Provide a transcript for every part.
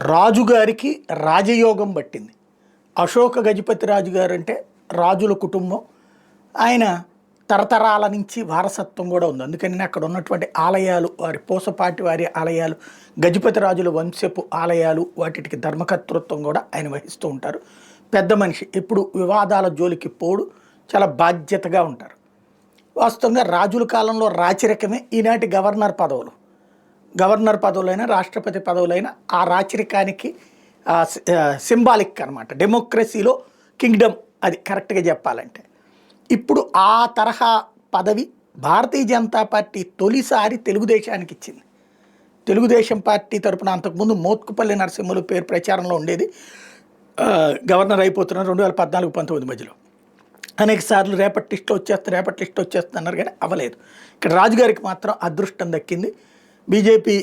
రాజుగారికి రాజయోగం పట్టింది. అశోక గజపతి రాజు గారు అంటే రాజుల కుటుంబం. ఆయన తరతరాల నుంచి వారసత్వం కూడా ఉంది. అందుకని అక్కడ ఉన్నటువంటి ఆలయాలు, వారి పూసపాటి వారి ఆలయాలు, గజపతి రాజుల వంశపు ఆలయాలు, వాటికి ధర్మకర్తృత్వం కూడా ఆయన వహిస్తూ ఉంటారు. పెద్ద మనిషి, ఎప్పుడు వివాదాల జోలికి పోడు, చాలా బాధ్యతగా ఉంటారు. వాస్తవంగా రాజుల కాలంలో రాచరికమే ఈనాటి గవర్నర్ పదవులైనా రాష్ట్రపతి పదవులైనా ఆ రాచరికానికి సింబాలిక్ అనమాట. డెమోక్రసీలో కింగ్డమ్, అది కరెక్ట్గా చెప్పాలంటే. ఇప్పుడు ఆ తరహా పదవి భారతీయ జనతా పార్టీ తొలిసారి తెలుగుదేశానికి ఇచ్చింది. తెలుగుదేశం పార్టీ తరపున అంతకుముందు మోత్కుపల్లి నరసింహులు పేరు ప్రచారంలో ఉండేది. గవర్నర్ అయిపోతున్నారు 2014-19 మధ్యలో. అనేక సార్లు రేపటి లిస్ట్లో వచ్చేస్తుంది అన్నారు, కానీ అవ్వలేదు. ఇక్కడ రాజుగారికి మాత్రం అదృష్టం దక్కింది. బీజేపీ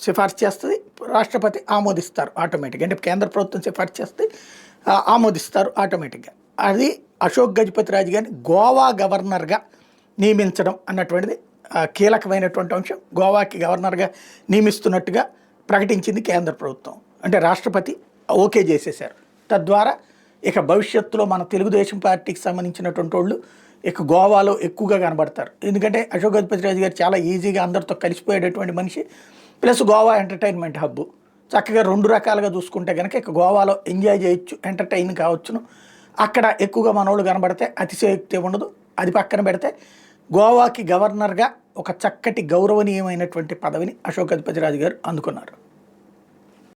సిఫార్సు చేస్తుంది, రాష్ట్రపతి ఆమోదిస్తారు ఆటోమేటిక్గా. అంటే కేంద్ర ప్రభుత్వం సిఫార్సు చేస్తే ఆమోదిస్తారు ఆటోమేటిక్గా. అది అశోక్ గజపతి రాజు గారిని గోవా గవర్నర్గా నియమించడం అన్నటువంటిది కీలకమైనటువంటి అంశం. గోవాకి గవర్నర్గా నియమిస్తున్నట్టుగా ప్రకటించింది కేంద్ర ప్రభుత్వం. అంటే రాష్ట్రపతి ఓకే చేసేశారు. తద్వారా ఇక భవిష్యత్తులో మన తెలుగుదేశం పార్టీకి సంబంధించినటువంటి వాళ్ళు ఇక గోవాలో ఎక్కువగా కనబడతారు. ఎందుకంటే అశోక్ గజపతి రాజు గారు చాలా ఈజీగా అందరితో కలిసిపోయేటటువంటి మనిషి. Plus Goa entertainment hub. చక్కగా 2 రకాలుగా చూసుకుంటే కనుక ఇక గోవాలో ఎంజాయ్ చేయొచ్చు, ఎంటర్టైన్ కావచ్చును. అక్కడ ఎక్కువగా మనోళ్ళు కనబడితే అతిశయోక్తి ఉండదు. అది పక్కన పెడితే గోవాకి గవర్నర్గా ఒక చక్కటి గౌరవనీయమైనటువంటి పదవిని అశోక్ గజపతి రాజు గారు అందుకున్నారు.